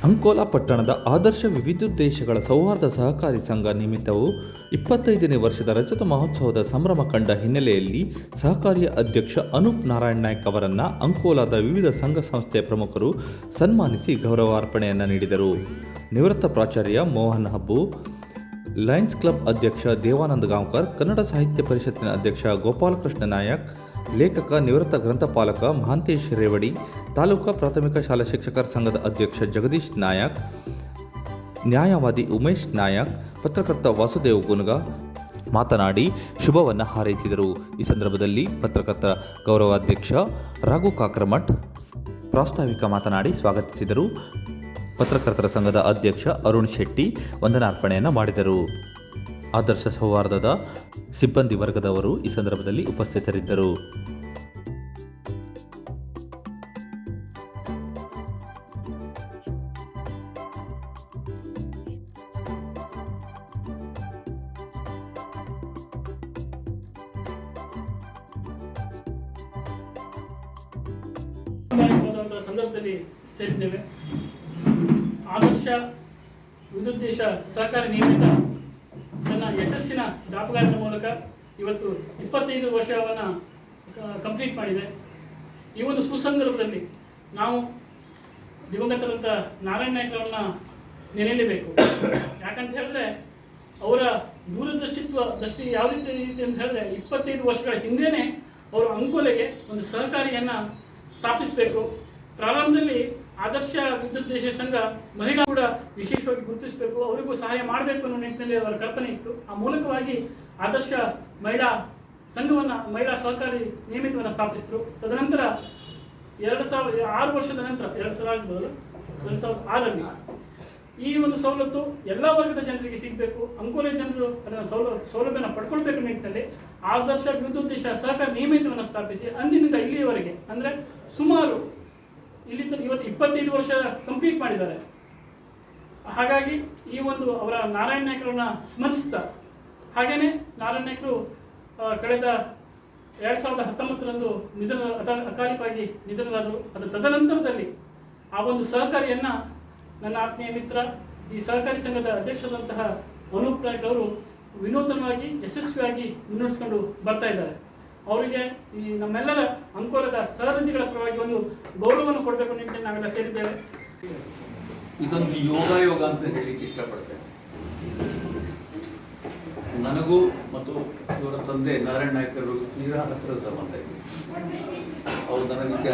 ಅಂಕೋಲಾ ಪಟ್ಟಣದ ಆದರ್ಶ ವಿವಿಧೋದ್ದೇಶಗಳ ಸೌಹಾರ್ದ ಸಹಕಾರಿ ಸಂಘ ನಿಮಿತ್ತವು 25ನೇ ವರ್ಷದ ರಜತ ಮಹೋತ್ಸವದ ಸಂಭ್ರಮ ಕಂಡ ಹಿನ್ನೆಲೆಯಲ್ಲಿ ಸಹಕಾರಿಯ ಅಧ್ಯಕ್ಷ ಅನೂಪ್ ನಾರಾಯಣ್ ನಾಯ್ಕ್ ಅವರನ್ನು ಅಂಕೋಲಾದ ವಿವಿಧ ಸಂಘ ಸಂಸ್ಥೆಯ ಪ್ರಮುಖರು ಸನ್ಮಾನಿಸಿ ಗೌರವಾರ್ಪಣೆಯನ್ನು ನೀಡಿದರು. ನಿವೃತ್ತ ಪ್ರಾಚಾರ್ಯ ಮೋಹನ್ ಹಬ್ಬು, ಲಯನ್ಸ್ ಕ್ಲಬ್ ಅಧ್ಯಕ್ಷ ದೇವಾನಂದ ಗಾಂವ್ಕರ್, ಕನ್ನಡ ಸಾಹಿತ್ಯ ಪರಿಷತ್ತಿನ ಅಧ್ಯಕ್ಷ ಗೋಪಾಲಕೃಷ್ಣ ನಾಯಕ್, ಲೇಖಕ ನಿವೃತ್ತ ಗ್ರಂಥಪಾಲಕ ಮಹಾಂತೇಶ್ ರೇವಡಿ, ತಾಲೂಕಾ ಪ್ರಾಥಮಿಕ ಶಾಲಾ ಶಿಕ್ಷಕರ ಸಂಘದ ಅಧ್ಯಕ್ಷ ಜಗದೀಶ್ ನಾಯಕ್, ನ್ಯಾಯವಾದಿ ಉಮೇಶ್ ನಾಯಕ್, ಪತ್ರಕರ್ತ ವಾಸುದೇವ್ ಗುನ್ಗ ಮಾತನಾಡಿ ಶುಭವನ್ನು ಹಾರೈಸಿದರು. ಈ ಸಂದರ್ಭದಲ್ಲಿ ಪತ್ರಕರ್ತ ಗೌರವಾಧ್ಯಕ್ಷ ರಾಘು ಕಾಕ್ರಮಠ್ ಪ್ರಾಸ್ತಾವಿಕ ಮಾತನಾಡಿ ಸ್ವಾಗತಿಸಿದರು. ಪತ್ರಕರ್ತರ ಸಂಘದ ಅಧ್ಯಕ್ಷ ಅರುಣ್ ಶೆಟ್ಟಿ ವಂದನಾರ್ಪಣೆಯನ್ನು ಮಾಡಿದರು. ಆದರ್ಶ ಸೌಹಾರ್ದದ ಸಿಬ್ಬಂದಿ ವರ್ಗದವರು ಈ ಸಂದರ್ಭದಲ್ಲಿ ಉಪಸ್ಥಿತರಿದ್ದರು. ಸಂದರ್ಭದಲ್ಲಿ ಸೇರಿದ್ದೇವೆ. ಆದರ್ಶ ವಿವಿಧೋದ್ದೇಶ ಸಹಕಾರಿ ನಿಯಮಿತ ತನ್ನ ಯಶಸ್ಸಿನ ದಾಪುಗಾರಿನ ಮೂಲಕ ಇವತ್ತು 25 ವರ್ಷವನ್ನು ಕಂಪ್ಲೀಟ್ ಮಾಡಿದೆ. ಈ ಒಂದು ಸುಸಂದರ್ಭದಲ್ಲಿ ನಾವು ದಿವಂಗತರಂಥ ನಾರಾಯಣ್ ನಾಯ್ಕ್ ಅವರನ್ನ ನೆನೆಯಲೇಬೇಕು. ಯಾಕಂತ ಹೇಳಿದ್ರೆ ಅವರ ದೃಷ್ಟಿ ಯಾವ ರೀತಿ ಅಂತ ಹೇಳಿದ್ರೆ 25 ವರ್ಷಗಳ ಹಿಂದೆಯೇ ಅವರು ಅಂಕೋಲೆಗೆ ಒಂದು ಸಹಕಾರಿಯನ್ನು ಸ್ಥಾಪಿಸಬೇಕು. ಪ್ರಾರಂಭದಲ್ಲಿ ಆದರ್ಶ ವಿದ್ಯುದ್ದೇಶ ಸಂಘ ಮಹಿಳಾ ಕೂಡ ವಿಶೇಷವಾಗಿ ಗುರುತಿಸಬೇಕು, ಅವರಿಗೂ ಸಹಾಯ ಮಾಡಬೇಕು ಅನ್ನೋ ನಿಟ್ಟಿನಲ್ಲಿ ಅವರ ಕಲ್ಪನೆ ಇತ್ತು. ಆ ಮೂಲಕವಾಗಿ ಆದರ್ಶ ಮಹಿಳಾ ಸಂಘವನ್ನು, ಮಹಿಳಾ ಸಹಕಾರಿ ನಿಯಮಿತವನ್ನು ಸ್ಥಾಪಿಸಿದರು. ತದನಂತರ 2006 ವರ್ಷದ ನಂತರ 2006ರಲ್ಲಿ ಈ ಒಂದು ಸವಲತ್ತು ಎಲ್ಲ ವರ್ಗದ ಜನರಿಗೆ ಸಿಗಬೇಕು, ಅಂಕೋಲೆ ಜನರು ಅದನ್ನು ಸೌಲಭ್ಯನ ಪಡ್ಕೊಳ್ಬೇಕು ನಿಟ್ಟಿನಲ್ಲಿ ಆದರ್ಶ ವಿದ್ಯುದ್ದೇಶ ಸಹಕಾರಿ ನಿಯಮಿತವನ್ನು ಸ್ಥಾಪಿಸಿ ಅಂದಿನಿಂದ ಇಲ್ಲಿಯವರೆಗೆ ಅಂದರೆ ಸುಮಾರು ಇಲ್ಲಿ ಇವತ್ತು 25 ವರ್ಷ ಕಂಪ್ಲೀಟ್ ಮಾಡಿದ್ದಾರೆ. ಹಾಗಾಗಿ ಈ ಒಂದು ಅವರ ನಾರಾಯಣ್ ನಾಯ್ಕರನ್ನ ಸ್ಮರಿಸ್ತಾ, ಹಾಗೇನೆ ನಾರಾಯಣ್ ನಾಯ್ಕರು ಕಳೆದ 2019ರಂದು ಅಕಾಲಿಕವಾಗಿ ನಿಧನರಾದರು. ಅದು ತದನಂತರದಲ್ಲಿ ಆ ಒಂದು ಸಹಕಾರಿಯನ್ನು ನನ್ನ ಆತ್ಮೀಯ ಮಿತ್ರ, ಈ ಸಹಕಾರಿ ಸಂಘದ ಅಧ್ಯಕ್ಷರಾದಂತಹ ಅನೂಪ್ ನಾಯ್ಕ್ ಅವರು ವಿನೂತನವಾಗಿ ಯಶಸ್ವಿಯಾಗಿ ಮುನ್ನಡೆಸ್ಕೊಂಡು ಬರ್ತಾ ಇದ್ದಾರೆ. ಅವರಿಗೆ ಈ ನಮ್ಮೆಲ್ಲರ ಅಂಕೋಲದ ಸಹವರ್ತಿಗಳ ಪರವಾಗಿ ಒಂದು ಗೌರವವನ್ನು ಕೊಡಬೇಕು ನಿಟ್ಟಿನಲ್ಲಿ ನಾವೆಲ್ಲ ಸೇರಿದ್ದೇವೆ. ಇದೊಂದು ಯೋಗ ಅಂತ ಹೇಳಲಿಕ್ಕೆ ಇಷ್ಟಪಡ್ತೇನೆ. ನನಗೂ ಮತ್ತು ಇವರ ತಂದೆ ನಾರಾಯಣ್ ನಾಯ್ಕರು ತೀರಾ ಹತ್ತಿರದ ಸಂಬಂಧ ಇದೆ. ಅವರು ನನಗೆ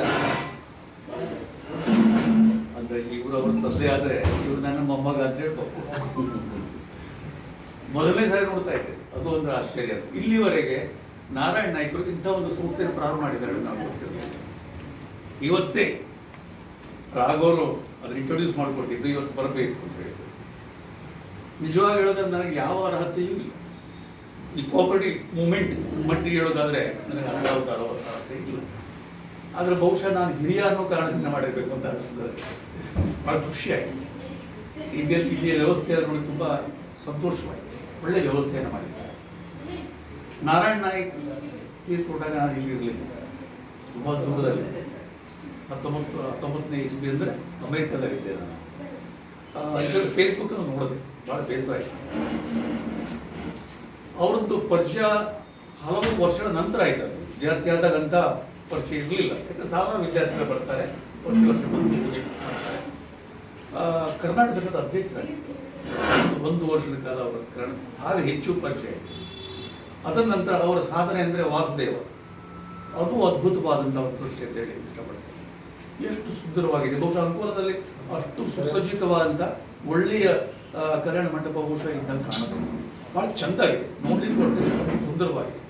ಅಂದರೆ ಇವರು ಅವರ ತಂದೆ ಆದರೆ ಇವರು ನನ್ನ ಮೊಮ್ಮಗ ಅಂತ ಹೇಳ್ಬೇಕು. ಮೊದಲನೇ ಸಾರಿ ನೋಡ್ತಾ ಇದ್ದೆ, ಅದು ಒಂದು ಆಶ್ಚರ್ಯ. ಇಲ್ಲಿವರೆಗೆ ನಾರಾಯಣ್ ನಾಯ್ಕರು ಇಂಥ ಒಂದು ಸಂಸ್ಥೆಯನ್ನು ಪ್ರಾರಂಭ ಮಾಡಿದ್ದಾರೆ ನಾವು ಗೊತ್ತಿರಲಿಲ್ಲ. ಇವತ್ತೇ ರಾಘವರು ಅದನ್ನು ಇಂಟ್ರೊಡ್ಯೂಸ್ ಮಾಡಿಕೊಟ್ಟಿದ್ದು ಇವತ್ತು ಬರಬೇಕು ಅಂತ ಹೇಳಿದ್ರು. ನಿಜವಾಗಿ ಹೇಳೋದಾದ್ರೆ ನನಗೆ ಯಾವ ಅರ್ಹತೆಯೂ ಇಲ್ಲ. ಈ ಕೋಆಪರೇಟಿವ್ ಮೂವ್ಮೆಂಟ್ ಮಟ್ಟಿಗೆ ಹೇಳೋದಾದ್ರೆ ನನಗೆ ಅರ್ಹತೆ ಇಲ್ಲ. ಆದರೆ ಬಹುಶಃ ನಾನು ಹಿರಿಯ ಅನ್ನೋ ಕಾರಣದಿಂದ ಮಾಡಿರಬೇಕು ಅಂತ ಅನಿಸ್ತದೆ. ಭಾಳ ಖುಷಿಯಾಗಿದೆ. ಇಲ್ಲಿ ವ್ಯವಸ್ಥೆ ನೋಡಿ ತುಂಬ ಸಂತೋಷವಾಗಿದೆ. ಒಳ್ಳೆಯ ವ್ಯವಸ್ಥೆಯನ್ನು ಮಾಡಿದ್ದಾರೆ. ನಾರಾಯಣ್ ನಾಯ್ಕ್ ತೀರ್ಕೊಂಡಾಗ ನಾನು ಇಲ್ಲಿ ಇರಲಿಲ್ಲ, ತುಂಬ ದೂರದಲ್ಲಿ 19ನೇ ಇಸ್ವಿ ಅಂದರೆ ಅಮೆರಿಕದಲ್ಲಿದ್ದೆ ನಾನು. ಇದರ ಫೇಸ್ಬುಕ್ಕನ್ನು ನೋಡಿದೆ, ಭಾಳ ಬೇಸರ ಆಯಿತು. ಅವರದ್ದು ಪರಿಚಯ ಹಲವು ವರ್ಷಗಳ ನಂತರ ಆಯ್ತು. ವಿದ್ಯಾರ್ಥಿ ಆದಾಗಂತ ಪರಿಚಯ ಇರಲಿಲ್ಲ, ಯಾಕಂದರೆ ಸಾವಿರಾರು ವಿದ್ಯಾರ್ಥಿಗಳು ಬರ್ತಾರೆ, ಪ್ರತಿ ವರ್ಷ ಬಂದು ಮಾಡ್ತಾರೆ. ಕರ್ನಾಟಕ ಸಂಘದ ಅಧ್ಯಕ್ಷರಾಗಿದ್ದರು 1 ವರ್ಷದ ಕಾಲ ಅವರ ಹಾಗೆ ಹೆಚ್ಚು ಪರಿಚಯ ಆಯಿತು. ಅದರ ನಂತರ ಅವರ ಸಾಧನೆ ಅಂದರೆ ವಾಸುದೇವ, ಅದು ಅದ್ಭುತವಾದಂಥ ಒಂದು ಸೃಷ್ಟಿ ಅಂತ ಹೇಳಿ ಇಷ್ಟಪಡ್ತೇನೆ. ಎಷ್ಟು ಸುಂದರವಾಗಿದೆ. ಬಹುಶಃ ಅಂಕೋಲದಲ್ಲಿ ಅಷ್ಟು ಸುಸಜ್ಜಿತವಾದಂಥ ಒಳ್ಳೆಯ ಕಲ್ಯಾಣ ಮಂಟಪ ಬಹುಶಃ ಇದ್ದಂಗೆ ಕಾಣುತ್ತೆ. ಭಾಳ ಚೆಂದಾಗಿದೆ, ನೋಡಲಿಕ್ಕೆ ಸುಂದರವಾಗಿದೆ.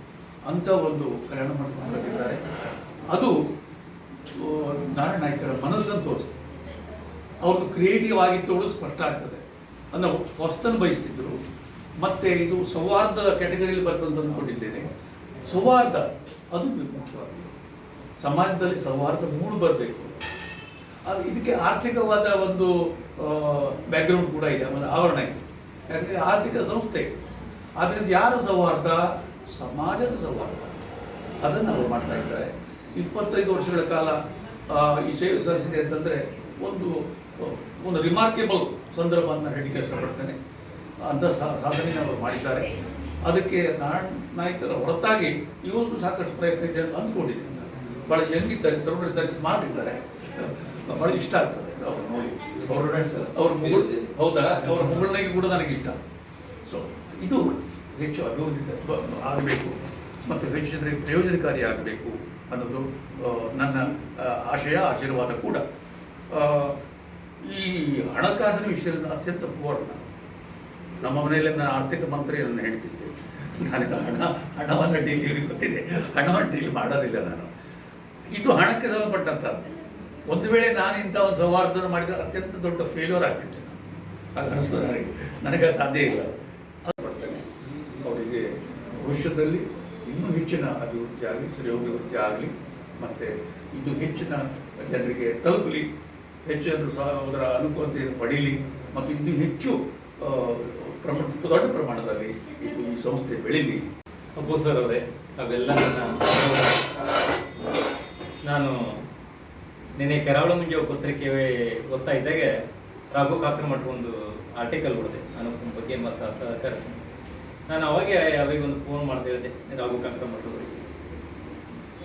ಅಂಥ ಒಂದು ಕಲ್ಯಾಣ ಮಂಟಪ ಕಟ್ಟಿದ್ದಾರೆ. ಅದು ನಾರಾಯಣ್ ನಾಯ್ಕರ ಮನಸ್ಸನ್ನು ತೋರಿಸ್ತದೆ. ಅವ್ರದ್ದು ಕ್ರಿಯೇಟಿವ್ ಆಗಿತ್ತು ಸ್ಪಷ್ಟ ಆಗ್ತದೆ. ಅಂದರೆ ಹೊಸತನ್ನು ಬಯಸ್ತಿದ್ರು. ಮತ್ತು ಇದು ಸೌಹಾರ್ದ ಕ್ಯಾಟಗರಿಯಲ್ಲಿ ಬರ್ತಂತ ಅಂದ್ಕೊಂಡಿದ್ದೇನೆ. ಸೌಹಾರ್ದ ಅದು ಮುಖ್ಯವಾಗಿದೆ. ಸಮಾಜದಲ್ಲಿ ಸೌಹಾರ್ದ ಮೂಡು ಬರಬೇಕು. ಅದು ಇದಕ್ಕೆ ಆರ್ಥಿಕವಾದ ಒಂದು ಬ್ಯಾಕ್ಗ್ರೌಂಡ್ ಕೂಡ ಇದೆ, ಆಮೇಲೆ ಆವರಣ ಇದೆ. ಯಾಕಂದರೆ ಆರ್ಥಿಕ ಸಂಸ್ಥೆ. ಆದ್ದರಿಂದ ಯಾರ ಸೌಹಾರ್ದ? ಸಮಾಜದ ಸೌಹಾರ್ದ. ಅದನ್ನು ಅವರು ಮಾಡ್ತಾ ಇದ್ದಾರೆ. 25 ವರ್ಷಗಳ ಕಾಲ ಈ ಸೇವೆ ಸಲ್ಲಿಸಿದೆ ಅಂತಂದರೆ ಒಂದು ಒಂದು ರಿಮಾರ್ಕೆಬಲ್ ಸಂದರ್ಭ ಅಂತ ಹೇಳಲಿಕ್ಕೆ ಇಷ್ಟಪಡ್ತೇನೆ. ಅಂಥ ಸಾಧನೆಯನ್ನು ಅವರು ಮಾಡಿದ್ದಾರೆ. ಅದಕ್ಕೆ ನಾರಾಯಣ್ ನಾಯ್ಕರ ಹೊರತಾಗಿ ಇವತ್ತು ಸಾಕಷ್ಟು ಪ್ರಯತ್ನ ಇದೆ ಅಂತ ಅಂದ್ಕೊಂಡಿದ್ದೀನಿ. ಭಾಳ ಯಂಗ್ ಇದ್ದಾರೆ, ತರುಣರಿದ್ದಾರೆ, ಸ್ಮಾರ್ಟ್ ಇದ್ದಾರೆ, ಭಾಳ ಇಷ್ಟ ಆಗ್ತದೆ ಅವ್ರು ನೋಡಿ. ಅವ್ರ ಮುಗುಳು ಹೌದಾ, ಅವರ ಮುಗುಳ್ನಾಗಿ ಕೂಡ ನನಗಿಷ್ಟ. ಸೊ ಇದು ಹೆಚ್ಚು ಅಭಿವೃದ್ಧಿ ಆಗಬೇಕು ಮತ್ತು ಹೆಚ್ಚು ಜನರಿಗೆ ಪ್ರಯೋಜನಕಾರಿ ಆಗಬೇಕು ಅನ್ನೋದು ನನ್ನ ಆಶಯ, ಆಶೀರ್ವಾದ ಕೂಡ. ಈ ಹಣಕಾಸಿನ ವಿಷಯದಿಂದ ಅತ್ಯಂತ ಪೂರ್ಣ. ನಮ್ಮ ಮನೆಯಲ್ಲಿ ನಾನು ಆರ್ಥಿಕ ಮಂತ್ರಿ ನನ್ನ ಹೇಳ್ತಿದ್ದೆ, ನನಗೆ ಹಣವನ್ನು ಡೀಲ್ ಗೊತ್ತಿದೆ, ಹಣವನ್ನು ಡೀಲ್ ಮಾಡೋದಿಲ್ಲ ನಾನು. ಇದು ಹಣಕ್ಕೆ ಸಂಬಂಧಪಟ್ಟಂಥದ್ದು. ಒಂದು ವೇಳೆ ನಾನು ಇಂಥ ಒಂದು ಸೌಹಾರ್ದವನ್ನು ಮಾಡಿದರೆ ಅತ್ಯಂತ ದೊಡ್ಡ ಫೇಲ್ಯೂರ್ ಆಗ್ತಿದ್ದೆ. ಹಾಗೆ ಅನಿಸ್ತದೆ ನನಗೆ ಸಾಧ್ಯ ಇಲ್ಲ. ಅದು ಪಡ್ತೇನೆ ಅವರಿಗೆ ಭವಿಷ್ಯದಲ್ಲಿ ಇನ್ನೂ ಹೆಚ್ಚಿನ ಅಭಿವೃದ್ಧಿ ಆಗಲಿ, ಶ್ರೇಯೋಭಿವೃದ್ಧಿ ಆಗಲಿ, ಮತ್ತು ಇದು ಹೆಚ್ಚಿನ ಜನರಿಗೆ ತಲುಪಲಿ, ಹೆಚ್ಚು ಜನರು ಸಹ ಅದರ ಅನುಕೂಲತೆಯನ್ನು ಪಡೀಲಿ, ಮತ್ತು ಇನ್ನೂ ಹೆಚ್ಚು ದೊಡ್ಡ ಪ್ರಮಾಣದಲ್ಲಿ ಇದು ಈ ಸಂಸ್ಥೆ ಬೆಳೀಲಿ. ಅಬ್ಬು ಸರ್ ಅವರೇ, ಅವೆಲ್ಲ ನಾನು ನಿನ್ನೆ ಕರಾವಳಿ ಮುಂಜೆ ಪತ್ರಿಕೆ ಓದ್ತಾ ಇದ್ದಾಗೆ ರಾಘು ಕಾಕರಮಠ ಒಂದು ಆರ್ಟಿಕಲ್ ಓದಿದೆ ಅನುಪಮ ಬಗ್ಗೆ ಮತ್ತು ಸಹಕಾರ. ನಾನು ಅವಾಗೆ ಒಂದು ಫೋನ್ ಮಾಡ್ತಾ ಹೇಳಿದೆ ರಾಘು ಕಾಕರಮಠ ಅವರಿಗೆ.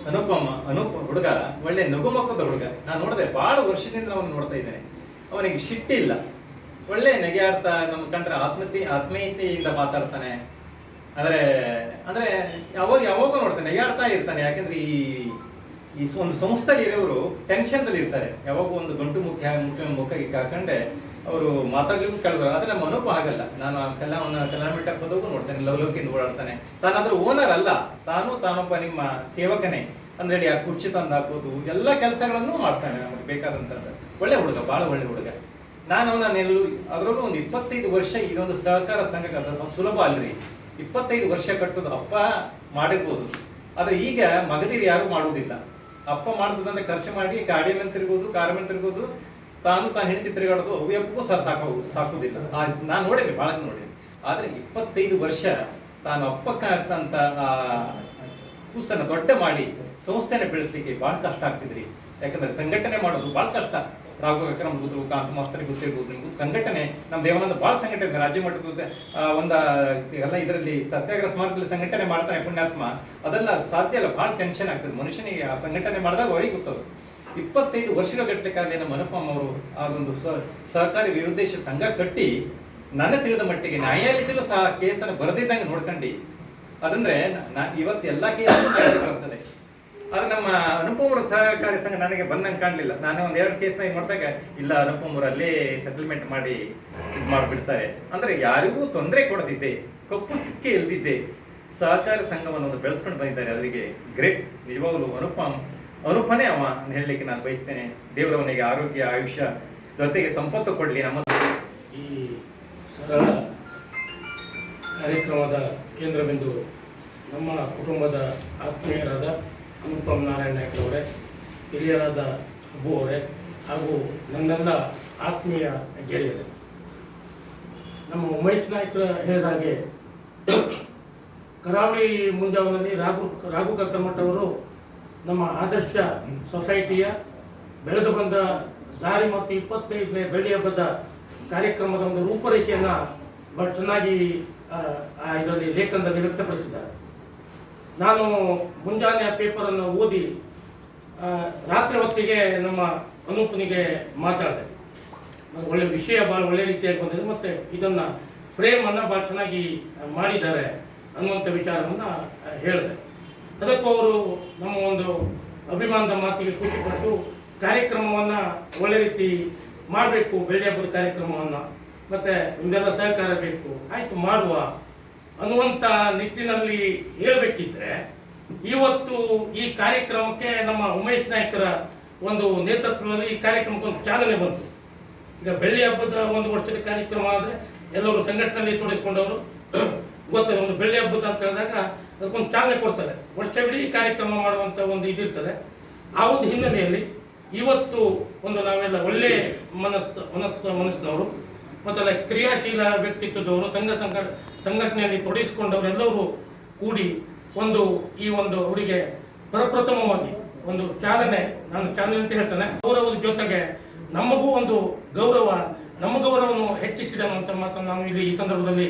ಅನೂಪ್ ಹುಡುಗ ಒಳ್ಳೆ ನಗುಮಕ್ಕದ ಹುಡುಗ. ನಾನು ನೋಡಿದೆ, ಭಾಳ ವರ್ಷದಿಂದ ಅವನು ನೋಡ್ತಾ ಇದ್ದೇನೆ. ಅವನಿಗೆ ಶಿಟ್ಟಿಲ್ಲ, ಒಳ್ಳೆ ನಗೆ ಆಡ್ತಾ, ನಮ್ಮ ಕಂಡ್ರೆ ಆತ್ಮೀಯತೆಯಿಂದ ಮಾತಾಡ್ತಾನೆ. ಅಂದರೆ ಯಾವಾಗ ನೋಡ್ತಾನೆ, ನಗೆ ಆಡ್ತಾ ಇರ್ತಾನೆ. ಯಾಕೆಂದ್ರೆ ಈ ಒಂದು ಸಂಸ್ಥೆಯಲ್ಲಿ ಇರೋರು ಟೆನ್ಷನ್ದಲ್ಲಿ ಇರ್ತಾರೆ. ಯಾವಾಗ ಒಂದು ಗಂಟು ಮುಖಕ್ಕೆ ಹಾಕೊಂಡೆ ಅವರು ಮಾತಾಡ್ಲಿಕ್ಕೂ ಕೇಳಿದ್ರು. ಆದರೆ ನಮ್ಮ ಅನುಪ ಆಗಲ್ಲ. ನಾನು ಕಲ್ಯಾಣ ಮಂಟಪ ಹೋದಾಗೂ ನೋಡ್ತೇನೆ, ಲವಲೋಕಿಯಿಂದ ಓಡಾಡ್ತಾನೆ. ತಾನಾದ್ರೂ ಓನರ್ ಅಲ್ಲ, ತಾನೊಬ್ಬ ನಿಮ್ಮ ಸೇವಕನೇ. ಅಂದ್ರೆ ಆ ಕುರ್ಚಿ ತಂದು ಹಾಕೋದು ಎಲ್ಲ ಕೆಲಸಗಳನ್ನು ಮಾಡ್ತಾನೆ, ನಮಗೆ ಬೇಕಾದಂಥದ್ದು. ಒಳ್ಳೆ ಹುಡುಗ, ಭಾಳ ಒಳ್ಳೆ ಹುಡುಗ. ನಾನು ಅದರಲ್ಲೂ ಒಂದು 25 ವರ್ಷ ಇದೊಂದು ಸಹಕಾರ ಸಂಘ ಸುಲಭ ಅಲ್ರಿ. 25 ವರ್ಷ ಕಟ್ಟೋದು ಅಪ್ಪ ಮಾಡಿರ್ಬೋದು, ಆದರೆ ಈಗ ಮಗದೀರು ಯಾರು ಮಾಡುವುದಿಲ್ಲ. ಅಪ್ಪ ಮಾಡ್ತದಂದ್ರೆ ಖರ್ಚು ಮಾಡಿ ಗಾಡಿ ಮೇಲೆ ತಿರ್ಗೋದು, ಕಾರ್ ಮೇಲೆ ತಿರ್ಗೋದು, ತಾನು ಹೆಂಡತಿ ತಿರುಗಾಡೋದು, ಅವ್ಯಪ್ಪಗೂ ಸಹ ಸಾಕುವುದಿಲ್ಲ. ನಾನು ನೋಡಿದ್ರಿ, ಭಾಳ ನೋಡಿದ್ರಿ. ಆದರೆ 25 ವರ್ಷ ತಾನು ಅಪ್ಪಕ್ಕಾಗ್ತಂತ ಆ ಕೂಸನ್ನು ದೊಡ್ಡ ಮಾಡಿ ಸಂಸ್ಥೆನ ಬೆಳೆಸಲಿಕ್ಕೆ ಭಾಳ ಕಷ್ಟ ಆಗ್ತಿದ್ರಿ. ಯಾಕಂದ್ರೆ ಸಂಘಟನೆ ಮಾಡೋದು ಭಾಳ ಕಷ್ಟ. ರಾಘು ವಿಕ್ರಮ್ ಗೊತ್ತಿರ್ಬೋದು, ಕಾಂತ ಮಾಸ್ತರಿಗೆ ಗೊತ್ತಿರ್ಬೋದು ನಿಮ್ಗೆ. ಸಂಘಟನೆ ನಮ್ಮ ದೇವಾನಂದ ಭಾಳ ಸಂಘಟನೆ, ರಾಜ್ಯ ಮಟ್ಟದ ಎಲ್ಲ ಇದರಲ್ಲಿ ಸತ್ಯಾಗ್ರಹ ಸ್ಮಾರಕದಲ್ಲಿ ಸಂಘಟನೆ ಮಾಡ್ತಾನೆ ಪುಣ್ಯಾತ್ಮ. ಅದೆಲ್ಲ ಸಾಧ್ಯ ಇಲ್ಲ, ಭಾಳ ಟೆನ್ಷನ್ ಆಗ್ತದೆ ಮನುಷ್ಯನಿಗೆ. ಆ ಸಂಘಟನೆ ಮಾಡಿದಾಗ ಅವರಿಗೆ ಗೊತ್ತದು. 25 ವರ್ಷಗಳ ಗಟ್ಟಲೆಕಾಗಲಿ ನಮ್ಮ ಅನುಪಮ್ ಅವರು ಅದೊಂದು ಸಹಕಾರಿ ವಿವಿಧೇಶ ಸಂಘ ಕಟ್ಟಿ, ನನ್ನ ತಿಳಿದ ಮಟ್ಟಿಗೆ ನ್ಯಾಯಾಲಯದಲ್ಲೂ ಸಹ ಕೇಸನ್ನು ಬರೆದಿದ್ದಂಗೆ ನೋಡ್ಕೊಂಡು. ಅದಂದ್ರೆ ಇವತ್ತು ಎಲ್ಲ ಕೇಸನ್ನು ಬರ್ತದೆ. ಆದ್ರೆ ನಮ್ಮ ಅನುಪಮ್ ಅವರ ಸಹಕಾರಿ ಸಂಘ ನನಗೆ ಬಂದಂಗೆ ಕಾಣಲಿಲ್ಲ. ನಾನು ಒಂದು 2 ಕೇಸ್ನಾಗ ನೋಡಿದಾಗ ಇಲ್ಲ, ಅನುಪಮ್ ಅವರು ಅಲ್ಲೇ ಸೆಟಲ್ಮೆಂಟ್ ಮಾಡಿ ಇದು ಮಾಡಿಬಿಡ್ತಾರೆ. ಅಂದ್ರೆ ಯಾರಿಗೂ ತೊಂದರೆ ಕೊಡದಿದ್ದೆ, ಕಪ್ಪು ಚುಕ್ಕೆ ಇಲ್ದಿದ್ದೆ ಸಹಕಾರಿ ಸಂಘವನ್ನು ಬೆಳೆಸ್ಕೊಂಡು ಬಂದಿದ್ದಾರೆ. ಅವರಿಗೆ ಗ್ರೇಟ್. ನಿಜವಾಗ್ಲೂ ಅನುಪನೇ ಅವ ಅಂತ ಹೇಳಲಿಕ್ಕೆ ನಾನು ಬಯಸ್ತೇನೆ. ದೇವರವನಿಗೆ ಆರೋಗ್ಯ, ಆಯುಷ್ಯ ಜೊತೆಗೆ ಸಂಪತ್ತು ಕೊಡಲಿ. ನಮ್ಮ ಈ ಸರಳ ಕಾರ್ಯಕ್ರಮದ ಕೇಂದ್ರ ಬಿಂದು ನಮ್ಮ ಕುಟುಂಬದ ಆತ್ಮೀಯರಾದ ಅನುಪಮ್ ನಾರಾಯಣ್ ನಾಯ್ಕರವರೇ, ಹಿರಿಯರಾದ ಅಬ್ಬು ಅವರೇ, ಹಾಗೂ ನನ್ನೆಲ್ಲ ಆತ್ಮೀಯ ಗೆಳೆಯರೇ. ನಮ್ಮ ಉಮೇಶ್ ನಾಯ್ಕರ ಹೇಳಿದ ಹಾಗೆ ಕರಾವಳಿ ಮುಂಜಾವಿನಲ್ಲಿ ರಾಘು ಕಾಕರಮಠ ಅವರು ನಮ್ಮ ಆದರ್ಶ ಸೊಸೈಟಿಯ ಬೆಳೆದು ಬಂದ ದಾರಿ ಮತ್ತು 25ನೇ ಬೆಳ್ಳಿ ಹಬ್ಬದ ಕಾರ್ಯಕ್ರಮದ ಒಂದು ರೂಪರೇಷೆಯನ್ನು ಬಹಳ ಚೆನ್ನಾಗಿ ಇದರಲ್ಲಿ ಲೇಖನದಲ್ಲಿ ವ್ಯಕ್ತಪಡಿಸಿದ್ದಾರೆ. ನಾನು ಮುಂಜಾನೆ ಆ ಪೇಪರನ್ನು ಓದಿ ರಾತ್ರಿ ಹೊತ್ತಿಗೆ ನಮ್ಮ ಅನೂಪನಿಗೆ ಮಾತಾಡಿದೆ. ಒಳ್ಳೆ ವಿಷಯ ಭಾಳ ಒಳ್ಳೆ ರೀತಿಯಾಗಿ ಬಂದಿದೆ, ಮತ್ತು ಇದನ್ನು ಫ್ರೇಮನ್ನು ಭಾಳ ಚೆನ್ನಾಗಿ ಮಾಡಿದ್ದಾರೆ ಅನ್ನುವಂಥ ವಿಚಾರವನ್ನು ಹೇಳಿದೆ. ಅದಕ್ಕೂ ಅವರು ನಮ್ಮ ಒಂದು ಅಭಿಮಾನದ ಮಾತಿಗೆ ಖುಷಿಪಟ್ಟು ಕಾರ್ಯಕ್ರಮವನ್ನು ಒಳ್ಳೆ ರೀತಿ ಮಾಡಬೇಕು, ಬೆಳ್ಳಿ ಹಬ್ಬದ ಕಾರ್ಯಕ್ರಮವನ್ನು, ಮತ್ತು ನಿಮ್ಮೆಲ್ಲ ಸಹಕಾರ ಬೇಕು, ಆಯಿತು ಮಾಡುವ ಅನ್ನುವಂಥ ನಿಟ್ಟಿನಲ್ಲಿ ಹೇಳಬೇಕಿದ್ರೆ, ಇವತ್ತು ಈ ಕಾರ್ಯಕ್ರಮಕ್ಕೆ ನಮ್ಮ ಉಮೇಶ್ ನಾಯ್ಕರ ಒಂದು ನೇತೃತ್ವದಲ್ಲಿ ಈ ಕಾರ್ಯಕ್ರಮಕ್ಕೆ ಒಂದು ಚಾಲನೆ ಬಂತು. ಈಗ ಬೆಳ್ಳಿ ಹಬ್ಬದ 1 ವರ್ಷದ ಕಾರ್ಯಕ್ರಮ ಆದರೆ ಎಲ್ಲರೂ ಸಂಘಟನೆಯಲ್ಲಿ ತೊಡಗಿಸಿಕೊಂಡವರು ಗೊತ್ತದೆ. ಒಂದು ಬೆಳ್ಳಿ ಹಬ್ಬದ ಅಂತ ಹೇಳಿದಾಗ ಅದಕ್ಕೊಂದು ಚಾಲನೆ ಕೊಡ್ತಾರೆ, ವರ್ಷವಿಡೀ ಕಾರ್ಯಕ್ರಮ ಮಾಡುವಂಥ ಒಂದು ಇದಿರ್ತದೆ. ಆ ಒಂದು ಹಿನ್ನೆಲೆಯಲ್ಲಿ ಇವತ್ತು ಒಂದು ನಾವೆಲ್ಲ ಒಳ್ಳೆ ಮನಸ್ಸಿನವರು ಮತ್ತು ಕ್ರಿಯಾಶೀಲ ವ್ಯಕ್ತಿತ್ವದವರು, ಸಂಘಟನೆಯಲ್ಲಿ ತೊಡಗಿಸಿಕೊಂಡವರೆಲ್ಲರೂ ಕೂಡಿ ಈ ಒಂದು ಅವರಿಗೆ ಪ್ರಪ್ರಥಮವಾಗಿ ಒಂದು ಚಾಲನೆ, ನಾನು ಚಾಲನೆ ಅಂತ ಹೇಳ್ತೇನೆ, ಗೌರವದ ಜೊತೆಗೆ ನಮಗೂ ಒಂದು ಗೌರವ, ನಮ್ಮ ಗೌರವವನ್ನು ಹೆಚ್ಚಿಸಿದ ಅಂತ ಮಾತನ್ನು ನಾನು ಇಲ್ಲಿ ಈ ಸಂದರ್ಭದಲ್ಲಿ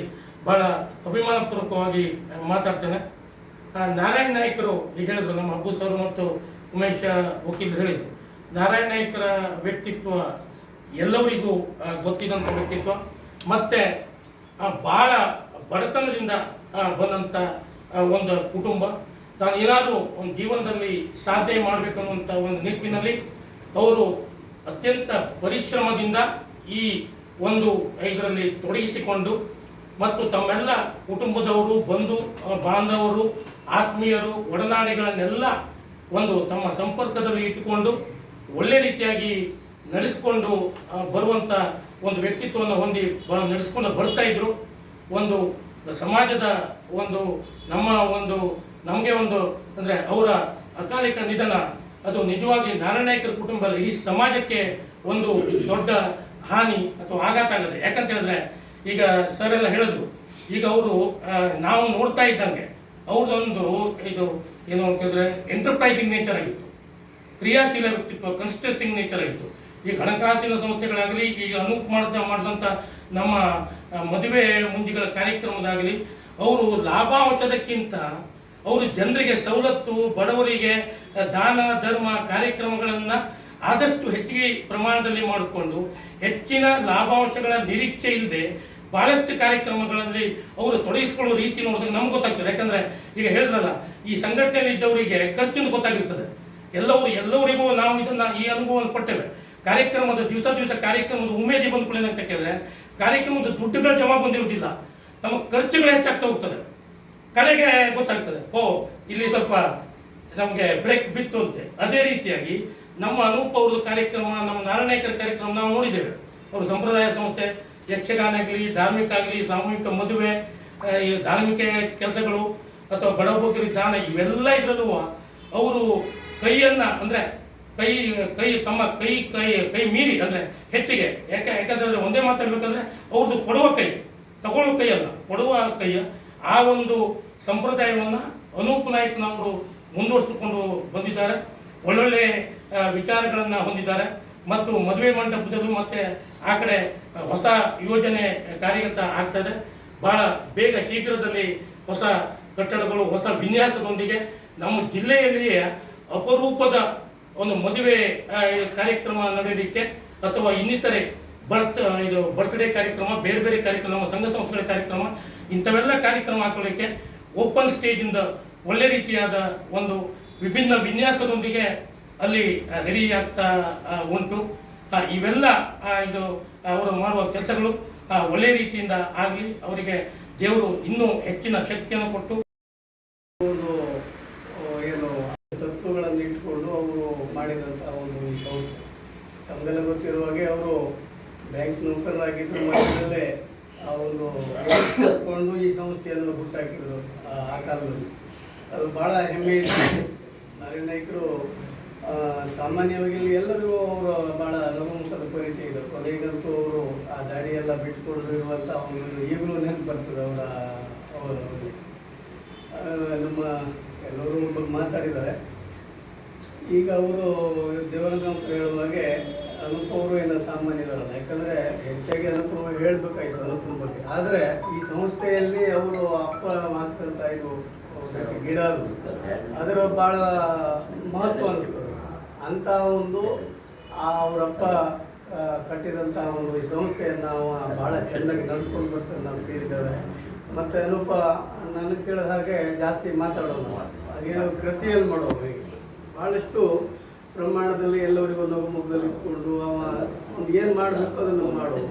ಬಹಳ ಅಭಿಮಾನಪೂರ್ವಕವಾಗಿ ಮಾತಾಡ್ತೇನೆ. ನಾರಾಯಣ್ ನಾಯ್ಕರು ಈಗ ಹೇಳಿದ್ರು, ನಮ್ಮ ಅಬ್ಬು ಸರ್ ಮತ್ತು ಉಮೇಶ್ ವಕೀಲರು ಹೇಳಿದರು, ನಾರಾಯಣ್ ನಾಯ್ಕರ ವ್ಯಕ್ತಿತ್ವ ಎಲ್ಲರಿಗೂ ಗೊತ್ತಿದ್ದಂಥ ವ್ಯಕ್ತಿತ್ವ, ಮತ್ತು ಭಾಳ ಬಡತನದಿಂದ ಬಂದಂಥ ಒಂದು ಕುಟುಂಬ. ತಾನು ಏನಾದರೂ ಒಂದು ಜೀವನದಲ್ಲಿ ಸಾಧನೆ ಮಾಡಬೇಕನ್ನುವಂಥ ಒಂದು ನಿಟ್ಟಿನಲ್ಲಿ ಅವರು ಅತ್ಯಂತ ಪರಿಶ್ರಮದಿಂದ ಈ ಒಂದು ಇದರಲ್ಲಿ ತೊಡಗಿಸಿಕೊಂಡು ಮತ್ತು ತಮ್ಮೆಲ್ಲ ಕುಟುಂಬದವರು, ಬಂಧು ಬಾಂಧವರು, ಆತ್ಮೀಯರು, ಒಡನಾಡಿಗಳನ್ನೆಲ್ಲ ಒಂದು ತಮ್ಮ ಸಂಪರ್ಕದಲ್ಲಿ ಇಟ್ಟುಕೊಂಡು ಒಳ್ಳೆ ರೀತಿಯಾಗಿ ನಡೆಸಿಕೊಂಡು ಬರುವಂಥ ಒಂದು ವ್ಯಕ್ತಿತ್ವವನ್ನು ಹೊಂದಿ ನಡೆಸ್ಕೊಂಡು ಬರ್ತಾ ಇದ್ರು. ಒಂದು ಸಮಾಜದ ಒಂದು ನಮಗೆ ಒಂದು ಅಂದರೆ ಅವರ ಅಕಾಲಿಕ ನಿಧನ ಅದು ನಿಜವಾಗಿ ನಾರಾಯಣ ನಾಯ್ಕರ ಕುಟುಂಬದ ಇಡೀ ಸಮಾಜಕ್ಕೆ ಒಂದು ದೊಡ್ಡ ಹಾನಿ ಅಥವಾ ಆಘಾತ ಆಗುತ್ತೆ. ಯಾಕಂತ ಹೇಳಿದ್ರೆ ಈಗ ಸರ್ ಎಲ್ಲ ಹೇಳಿದ್ರು, ಈಗ ಅವರು ನಾವು ನೋಡ್ತಾ ಇದ್ದಂಗೆ ಅವ್ರದ್ದೊಂದು ಇದು ಏನು ಅಂತಂದರೆ ಎಂಟರ್ಪ್ರೈಸಿಂಗ್ ನೇಚರ್ ಆಗಿತ್ತು, ಕ್ರಿಯಾಶೀಲ ವ್ಯಕ್ತಿತ್ವ, ಕನ್ಸ್ಟ್ರಕ್ಟಿಂಗ್ ನೇಚರ್ ಆಗಿತ್ತು. ಈಗ ಹಣಕಾಸಿನ ಸಂಸ್ಥೆಗಳಾಗಲಿ, ಈಗ ಅನೂಪ್ ಮಾಡಿದಂಥ ನಮ್ಮ ಮದುವೆ ಮುಂಜಿಗಳ ಕಾರ್ಯಕ್ರಮದಾಗಲಿ, ಅವರು ಲಾಭಾಂಶದಕ್ಕಿಂತ ಅವರು ಜನರಿಗೆ ಸವಲತ್ತು, ಬಡವರಿಗೆ ದಾನ ಧರ್ಮ ಕಾರ್ಯಕ್ರಮಗಳನ್ನು ಆದಷ್ಟು ಹೆಚ್ಚಿಗೆ ಪ್ರಮಾಣದಲ್ಲಿ ಮಾಡಿಕೊಂಡು ಹೆಚ್ಚಿನ ಲಾಭಾಂಶಗಳ ನಿರೀಕ್ಷೆ ಇಲ್ಲದೆ ಬಹಳಷ್ಟು ಕಾರ್ಯಕ್ರಮಗಳಲ್ಲಿ ಅವರು ತೊಡಗಿಸಿಕೊಳ್ಳೋ ರೀತಿ ನೋಡಿದಾಗ ನಮ್ಗೆ ಗೊತ್ತಾಗ್ತದೆ. ಯಾಕಂದರೆ ಈಗ ಹೇಳಿದ್ರಲ್ಲ, ಈ ಸಂಘಟನೆಯಲ್ಲಿ ಇದ್ದವರಿಗೆ ಖರ್ಚಿನ ಗೊತ್ತಾಗಿರ್ತದೆ. ಎಲ್ಲವರಿಗೂ ನಾವು ಇದನ್ನು ಈ ಅನುಭವವನ್ನು ಪಟ್ಟೇವೆ. ಕಾರ್ಯಕ್ರಮದ ದಿವಸ ಕಾರ್ಯಕ್ರಮದ ಉಮೇದಿ ಬಂದ್ಕೊಳ್ಳಿ ಅಂತ ಕೇಳಿದ್ರೆ ಕಾರ್ಯಕ್ರಮದ ದುಡ್ಡುಗಳು ಜಮಾ ಬಂದಿರುವುದಿಲ್ಲ, ನಮ್ಮ ಖರ್ಚುಗಳು ಹೆಚ್ಚಾಗ್ತಾ ಹೋಗ್ತದೆ. ಕಡೆಗೆ ಗೊತ್ತಾಗ್ತದೆ, ಇಲ್ಲಿ ಸ್ವಲ್ಪ ನಮಗೆ ಬ್ರೇಕ್ ಬಿತ್ತು ಅಂತೆ. ಅದೇ ರೀತಿಯಾಗಿ ನಮ್ಮ ಅನೂಪ್ ಅವ್ರದ್ದು ಕಾರ್ಯಕ್ರಮ, ನಮ್ಮ ನಾರಾಯಣೇಕರ ಕಾರ್ಯಕ್ರಮ ನಾವು ನೋಡಿದ್ದೇವೆ. ಅವರು ಸಂಪ್ರದಾಯ ಸಂಸ್ಥೆ, ಯಕ್ಷಗಾನ ಆಗಲಿ, ಧಾರ್ಮಿಕ ಆಗಲಿ, ಸಾಮೂಹಿಕ ಮದುವೆ, ಧಾರ್ಮಿಕ ಕೆಲಸಗಳು ಅಥವಾ ಬಡವರಿಗೆ ದಾನ, ಇವೆಲ್ಲ ಇದರಲ್ಲೂ ಅವರು ಕೈಯನ್ನು ಅಂದರೆ ತಮ್ಮ ಕೈ ಮೀರಿ ಅಂದರೆ ಹೆಚ್ಚಿಗೆ ಯಾಕಂದ್ರೆ ಒಂದೇ ಮಾತಾಡ್ಬೇಕಂದ್ರೆ ಅವ್ರದ್ದು ಕೊಡುವ ಕೈ, ತಗೊಳ್ಳುವ ಕೈ ಅಲ್ಲ, ಕೊಡುವ ಕೈಯ ಆ ಒಂದು ಸಂಪ್ರದಾಯವನ್ನು ಅನೂಪ್ ನಾಯ್ಕನವರು ಮುಂದುವರಿಸಿಕೊಂಡು ಬಂದಿದ್ದಾರೆ. ಒಳ್ಳೊಳ್ಳೆ ವಿಚಾರಗಳನ್ನು ಹೊಂದಿದ್ದಾರೆ ಮತ್ತು ಮದುವೆ ಮಂಟಪದಲ್ಲೂ ಮತ್ತೆ ಆ ಕಡೆ ಹೊಸ ಯೋಜನೆ ಕಾರ್ಯಗತ ಆಗ್ತದೆ. ಬಹಳ ಬೇಗ ಶೀಘ್ರದಲ್ಲಿ ಹೊಸ ಕಟ್ಟಡಗಳು, ಹೊಸ ವಿನ್ಯಾಸದೊಂದಿಗೆ ನಮ್ಮ ಜಿಲ್ಲೆಯಲ್ಲಿಯೇ ಅಪರೂಪದ ಒಂದು ಮದುವೆ ಕಾರ್ಯಕ್ರಮ ನಡೆಯಲಿಕ್ಕೆ ಅಥವಾ ಇನ್ನಿತರೆ ಬರ್ತ್ಡೇ ಕಾರ್ಯಕ್ರಮ, ಬೇರೆ ಬೇರೆ ಕಾರ್ಯಕ್ರಮ, ಸಂಘ ಸಂಸ್ಥೆಗಳ ಕಾರ್ಯಕ್ರಮ, ಇಂಥವೆಲ್ಲ ಕಾರ್ಯಕ್ರಮ ಹಾಕೊಳ್ಳಿಕ್ಕೆ ಓಪನ್ ಸ್ಟೇಜಿಂದ ಒಳ್ಳೆ ರೀತಿಯಾದ ಒಂದು ವಿಭಿನ್ನ ವಿನ್ಯಾಸದೊಂದಿಗೆ ಅಲ್ಲಿ ರೆಡಿ ಆಗ್ತಾ ಉಂಟು. ಇವೆಲ್ಲ ಅವರು ಮಾಡುವ ಕೆಲಸಗಳು ಒಳ್ಳೆ ರೀತಿಯಿಂದ ಆಗಲಿ, ಅವರಿಗೆ ದೇವರು ಇನ್ನೂ ಹೆಚ್ಚಿನ ಶಕ್ತಿಯನ್ನು ಕೊಟ್ಟು ಏನು ತತ್ವಗಳನ್ನು ಇಟ್ಕೊಂಡು ಅವರು ಮಾಡಿದಂಥ ಒಂದು ಈ ಸಂಸ್ಥೆ. ತಮಗೆಲ್ಲ ಗೊತ್ತಿರುವ ಹಾಗೆ ಅವರು ಬ್ಯಾಂಕ್ ನೌಕರರಾಗಿದ್ದರು, ಮಧ್ಯದಲ್ಲೇ ಆ ಒಂದು ತಗೊಂಡು ಈ ಸಂಸ್ಥೆಯನ್ನು ಹುಟ್ಟಾಕಿದ್ರು ಆ ಕಾಲದಲ್ಲಿ. ಅದು ಭಾಳ ಹೆಮ್ಮೆ ಇದೆ. ನಾರಾಯಣ ನಾಯ್ಕರು ಸಾಮಾನ್ಯವಾಗಿ ಎಲ್ಲರಿಗೂ ಅವರು ಭಾಳ ನಗುಮುಖದ ಪರಿಚಯ ಇದೆ. ಕೊನೆಗಂತೂ ಅವರು ಆ ದಾಡಿ ಎಲ್ಲ ಬಿಟ್ಕೊಡೋದು ಇರುವಂಥ ಒಂದು ಈಗಲೂ ನೆನಪು ಬರ್ತದೆ ಅವರ ನಮ್ಮ ಎಲ್ಲರೂ ಬಗ್ಗೆ ಮಾತಾಡಿದ್ದಾರೆ. ಈಗ ಅವರು ದೇವರಂಗಪ್ಪರು ಹೇಳುವಾಗೆ ಅನುಪ್ ಅವರು ಏನೋ ಸಾಮಾನ್ಯದಲ್ಲ, ಯಾಕಂದರೆ ಹೆಚ್ಚಾಗಿ ಅನುಪಮ ಹೇಳಬೇಕಾಯ್ತು ಅನುಪನ ಬಗ್ಗೆ. ಆದರೆ ಈ ಸಂಸ್ಥೆಯಲ್ಲಿ ಅವರು ಅಪ್ಪ ಹಾಕ್ತಂಥ ಇದು ಗಿಡ ಅದರ ಭಾಳ ಮಹತ್ವ ಅನಿಸ್ತದೆ. ಅಂಥ ಒಂದು ಅವರಪ್ಪ ಕಟ್ಟಿದಂಥ ಒಂದು ಈ ಭಾಳ ಚೆನ್ನಾಗಿ ನಡೆಸ್ಕೊಂಡು ಬರ್ತಾರೆ ನಾವು ಕೇಳಿದ್ದೇವೆ. ಮತ್ತು ಅನೂಪ ನನಗೆ ತಿಳಿದ ಹಾಗೆ ಜಾಸ್ತಿ ಮಾತಾಡೋದು, ಹಾಗೇನೋ ಕೃತಿಯಲ್ಲಿ ಮಾಡೋದು, ಹೀಗೆ ಭಾಳಷ್ಟು ಪ್ರಮಾಣದಲ್ಲಿ ಎಲ್ಲರಿಗೂ ನಗುಮುಖದಲ್ಲಿ ಇಟ್ಕೊಂಡು ಒಂದು ಏನು ಮಾಡಬೇಕು ಅದನ್ನು ಮಾಡೋದು.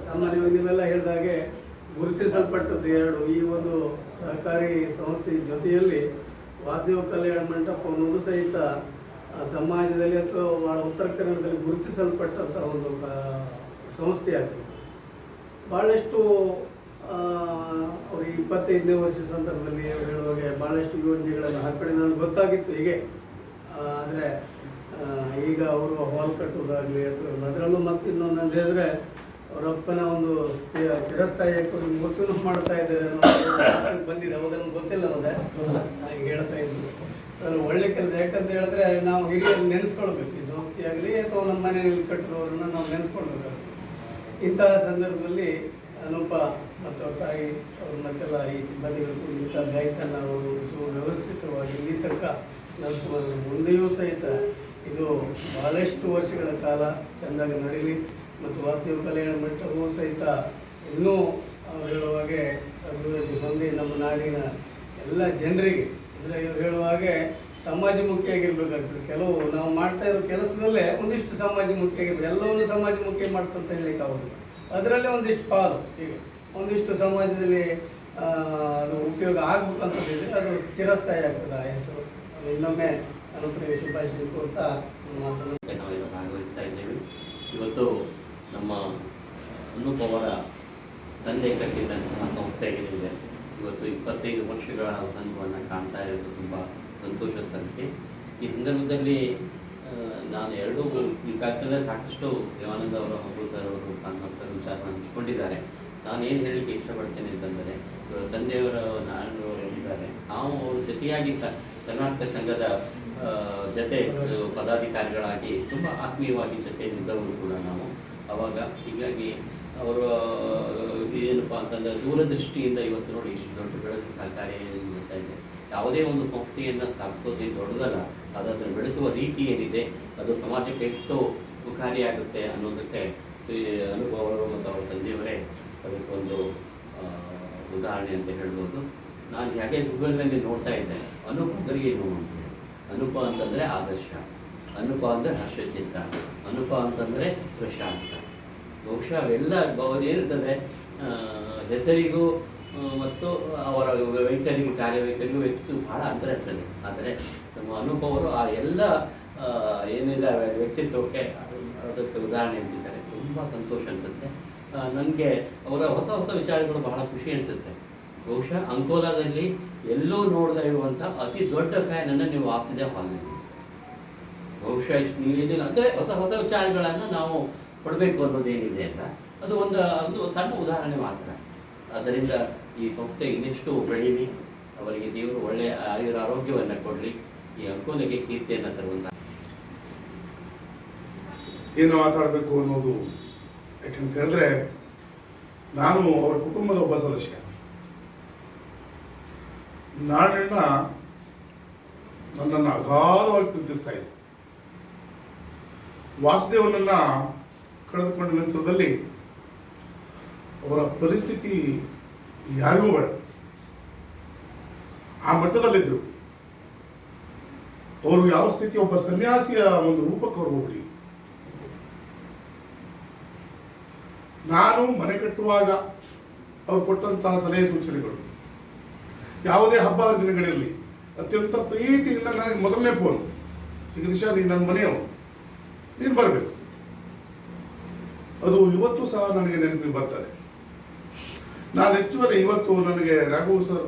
ಸಾಮಾನ್ಯವಾಗಿ ನೀವೆಲ್ಲ ಹೇಳಿದಾಗೆ ಗುರುತಿಸಲ್ಪಟ್ಟದ್ದು ಎರಡು, ಈ ಒಂದು ಸಹಕಾರಿ ಸಂಸ್ಥೆ ಜೊತೆಯಲ್ಲಿ ವಾಸುದೇವ ಕಲ್ಯಾಣ ಮಂಟಪ ಅನ್ನೋದು ಸಹಿತ ಸಮಾಜದಲ್ಲಿ ಅಥವಾ ಭಾಳ ಉತ್ತರ ಕನ್ನಡದಲ್ಲಿ ಗುರುತಿಸಲ್ಪಟ್ಟಂಥ ಒಂದು ಸಂಸ್ಥೆ ಆಗ್ತದೆ. ಭಾಳಷ್ಟು ಅವ್ರಿಗೆ 25ನೇ ವರ್ಷದ ಸಂದರ್ಭದಲ್ಲಿ ಹೇಳುವಾಗ ಭಾಳಷ್ಟು ಯೋಜನೆಗಳನ್ನು ಹಾಕಿ ನನಗೆ ಗೊತ್ತಾಗಿತ್ತು ಹೀಗೆ. ಆದರೆ ಈಗ ಅವರು ಹಾಲ್ ಕಟ್ಟೋದಾಗಲಿ ಅಥವಾ ಅದರಲ್ಲೂ ಮತ್ತು ಇನ್ನೊಂದು ಅಂತ ಹೇಳಿದ್ರೆ ಅವರಪ್ಪನ ಒಂದು ಚಿರಸ್ಥಾಯಿಯಾಗಿ ಗೊತ್ತೂ ಮಾಡ್ತಾ ಇದ್ದಾರೆ ಅನ್ನೋ ಬಂದಿದೆ. ಅವಾಗನ್ನು ಗೊತ್ತಿಲ್ಲ ಮತ್ತೆ ಈಗ ಹೇಳ್ತಾ ಇದ್ರು. ಅದನ್ನು ಒಳ್ಳೆ ಕೆಲಸ. ಯಾಕಂತ ಹೇಳಿದ್ರೆ ನಾವು ಹಿರಿಯರು ನೆನೆಸ್ಕೊಳ್ಬೇಕು ಈ ಸಂಸ್ಥೆ. ವ್ಯಕ್ತಿ ಆಗಲಿ ಅಥವಾ ನಮ್ಮ ಮನೆಯಲ್ಲಿ ಕಟ್ಟಿದವರನ್ನ ನಾವು ನೆನೆಸ್ಕೊಳ್ಬೇಕಾಗ್ತದೆ. ಇಂತಹ ಸಂದರ್ಭದಲ್ಲಿ ಅನೂಪ ಮತ್ತು ಅವ್ರ ತಾಯಿ ಅವ್ರ ಮತ್ತೆಲ್ಲ ಈ ಸಿಬ್ಬಂದಿಗಳು ಇಂಥ ಬ್ಯಾಂಕನ್ನು ಅವರು ವ್ಯವಸ್ಥಿತವಾಗಿ ಇಲ್ಲಿ ತನಕ ನಡೆಸುವ ಮುಂದೆಯೂ ಸಹಿತ ಇದು ಬಹಳಷ್ಟು ವರ್ಷಗಳ ಕಾಲ ಚೆಂದಾಗಿ ನಡೀಲಿ ಮತ್ತು ವಾಸುದೇವ ಕಲ್ಯಾಣ ಮಂಟಪವೂ ಸಹಿತ ಇನ್ನೂ ಅವ್ರು ಹೇಳುವ ಹಾಗೆ ಅಭಿವೃದ್ಧಿ ಹೊಂದಿ ನಮ್ಮ ನಾಡಿನ ಎಲ್ಲ ಜನರಿಗೆ, ಅಂದರೆ ಇವ್ರು ಹೇಳುವ ಹಾಗೆ ಸಮಾಜಮುಖಿಯಾಗಿರ್ಬೇಕಾಗ್ತದೆ. ಕೆಲವು ನಾವು ಮಾಡ್ತಾ ಇರೋ ಕೆಲಸದಲ್ಲೇ ಒಂದಿಷ್ಟು ಸಮಾಜಮುಖಿಯಾಗಿರ್ಬೇಕು, ಎಲ್ಲವನ್ನೂ ಸಮಾಜಮುಖಿ ಮಾಡ್ತಂತ ಹೇಳಲಿಕ್ಕೆ ಆಗೋದಿಲ್ಲ. ಅದರಲ್ಲೇ ಒಂದಿಷ್ಟು ಪಾಲು ಈಗ ಒಂದಿಷ್ಟು ಸಮಾಜದಲ್ಲಿ ಅದು ಉಪಯೋಗ ಆಗ್ಬೇಕಂತಂದಿದ್ರೆ ಅದು ಚಿರಸ್ಥಾಯಿ ಆಗ್ತದೆ ಆ ಹೆಸರು. ಅದು ಇನ್ನೊಮ್ಮೆ ಅನುಪ್ರಿಯ ಶುಭಾಶಯ ಕೊಡ್ತಾ ಮಾತನ್ನು ನಾವೆಲ್ಲ ಭಾಗವಹಿಸ್ತಾ ಇದ್ದೇವೆ. ಇವತ್ತು ನಮ್ಮ ಅನೂಪ್ ಅವರ ತಂದೆ ಕಟ್ಟಿದಂತಹ ಸಂಸ್ಥೆ ಏನಿದೆ ಇವತ್ತು 25 ವರ್ಷಗಳ ವಸಂತವನ್ನು ಕಾಣ್ತಾ ಇರೋದು ತುಂಬ ಸಂತೋಷ ಸಂಖ್ಯೆ. ಈ ಸಂದರ್ಭದಲ್ಲಿ ನಾನು ಈಗಾಗಲೇ ಸಾಕಷ್ಟು ದೇವಾನಂದ ಅವರ ಮಗಳು ಸರ್ ಅವರು ಕಾನ್ಮಸ್ತರು ವಿಚಾರ ಹಂಚಿಕೊಂಡಿದ್ದಾರೆ. ನಾನೇನು ಹೇಳಲಿಕ್ಕೆ ಇಷ್ಟಪಡ್ತೇನೆ ಅಂತಂದರೆ, ಇವರ ತಂದೆಯವರ ನಾರಾಯಣರವರು ಹೇಳಿದ್ದಾರೆ, ನಾವು ಜೊತೆಯಾಗಿ ಕರ್ನಾಟಕ ಸಂಘದ ಜೊತೆ ಪದಾಧಿಕಾರಿಗಳಾಗಿ ತುಂಬ ಆತ್ಮೀಯವಾಗಿ ಜೊತೆಯಲ್ಲಿದ್ದವರು ಕೂಡ ನಾವು ಅವಾಗ. ಹೀಗಾಗಿ ಅವರ ಏನಪ್ಪ ಅಂತಂದರೆ ದೂರದೃಷ್ಟಿಯಿಂದ ಇವತ್ತು ನೋಡಿ ಇಷ್ಟು ದೊಡ್ಡ ಬೆಳೆದು ಕಾರ್ಯ ಮಾಡ್ತಾ ಇದೆ. ಯಾವುದೇ ಒಂದು ಸಂಸ್ಥೆಯನ್ನು ಸ್ಥಾಪಿಸೋದೇ ದೊಡ್ಡದಲ್ಲ, ಅದನ್ನು ಬೆಳೆಸುವ ರೀತಿ ಏನಿದೆ ಅದು ಸಮಾಜಕ್ಕೆ ಎಷ್ಟು ಉಪಕಾರಿಯಾಗುತ್ತೆ ಅನ್ನೋದಕ್ಕೆ ಅನುಭವಗಳು ಮತ್ತು ಅವರ ತಂದೆಯವರೇ ಅದಕ್ಕೊಂದು ಉದಾಹರಣೆ ಅಂತ ಹೇಳ್ಬೋದು. ನಾನು ಹೇಗೆ ಗೂಗಲ್ನಲ್ಲಿ ನೋಡ್ತಾ ಇದ್ದೆ, ಅನೂಪ್ ಅಂದರೆ ಏನು ಅಂತೇಳಿ. ಅನೂಪ ಅಂತಂದರೆ ಆದರ್ಶ, ಅನೂಪ ಅಂದರೆ ಹರ್ಷಚಿತ್ತ, ಅನೂಪ ಅಂತಂದರೆ ಪ್ರಶಾಂತ. ಬಹುಶಃ ಅವೆಲ್ಲ ಏನಿರ್ತದೆ ಹೆಸರಿಗೂ ಮತ್ತು ಅವರ ವೈಖರಿಗೂ ಕಾರ್ಯವೈಖರಿಗೂ ವ್ಯಕ್ತಿತ್ವ ಬಹಳ ಅಂತರ ಇರ್ತದೆ. ಆದರೆ ನಮ್ಮ ಅನೂಪ್ ಅವರು ಆ ಎಲ್ಲ ಏನಿದೆ ವ್ಯಕ್ತಿತ್ವಕ್ಕೆ ಅದಕ್ಕೆ ಉದಾಹರಣೆ ಅಂತಿದ್ದಾರೆ. ತುಂಬ ಸಂತೋಷ ಅನಿಸುತ್ತೆ ನನಗೆ. ಅವರ ಹೊಸ ಹೊಸ ವಿಚಾರಗಳು ಬಹಳ ಖುಷಿ ಅನಿಸುತ್ತೆ. ಬಹುಶಃ ಅಂಕೋಲಾದಲ್ಲಿ ಎಲ್ಲೂ ನೋಡದೇ ಇರುವಂಥ ಅತಿ ದೊಡ್ಡ ಫ್ಯಾನನ್ನು ನೀವು ವಾಸುದೇವ ಹಾಲ್ನಲ್ಲಿ ಬಹುಶಃ ಇಷ್ಟು ನೀವೇನಿಲ್ಲ ಅಂದರೆ ಹೊಸ ಹೊಸ ವಿಚಾರಗಳನ್ನು ನಾವು ಕೊಡಬೇಕು ಅನ್ನೋದೇನಿದೆ ಅಂತ ಅದು ಒಂದು ಸಣ್ಣ ಉದಾಹರಣೆ ಮಾತ್ರ. ಆದ್ದರಿಂದ ಈ ಸಂಸ್ಥೆ ಇನ್ನೆಷ್ಟು ಬೆಳೀಲಿ, ಅವರಿಗೆ ದೇವರು ಒಳ್ಳೆಯ ಆರೋಗ್ಯವನ್ನು ಕೊಡಲಿ, ಈ ಅಂಕೋಲೆಗೆ ಕೀರ್ತಿಯನ್ನು ತರುವಂಥ. ಏನು ಮಾತಾಡಬೇಕು ಅನ್ನೋದು ಯಾಕಂತ ಹೇಳಿದ್ರೆ, ನಾನು ಅವರ ಕುಟುಂಬದ ಒಬ್ಬ ಸದಸ್ಯ. ನಾರಾಯಣ ನನ್ನನ್ನು ಅಗಾಧವಾಗಿ ಪ್ರೀತಿಸ್ತಾ ಇದೆ. ವಾಸುದೇವನನ್ನ ಕಳೆದುಕೊಂಡ ನಂತರದಲ್ಲಿ ಅವರ ಪರಿಸ್ಥಿತಿ ಯಾರಿಗೂ ಬೇಡ, ಆ ಮಟ್ಟದಲ್ಲಿದ್ದರು. ಅವರು ಯಾವ ಸ್ಥಿತಿ, ಒಬ್ಬ ಸನ್ಯಾಸಿಯ ಒಂದು ರೂಪಕ್ಕೆ ಅವರು ಹೋಗ್ಲಿ. ನಾನು ಮನೆ ಕಟ್ಟುವಾಗ ಅವ್ರು ಕೊಟ್ಟಂತಹ ಸಲಹೆ ಸೂಚನೆಗಳು, ಯಾವುದೇ ಹಬ್ಬ ದಿನಗಳಿರಲಿ ಅತ್ಯಂತ ಪ್ರೀತಿಯಿಂದ ನನಗೆ ಮೊದಲನೇ ಫೋನ್, ಜಗದೀಶ ನೀನು ನನ್ನ ಮನೆಯವರು, ನೀನು ಬರಬೇಕು. ಅದು ಇವತ್ತು ಸಹ ನನಗೆ ನೆನಪಿಗೆ ಬರ್ತದೆ. ನಾನು ಹೆಚ್ಚುವರಿ ಇವತ್ತು ನನಗೆ ರಾಘು ಸರ್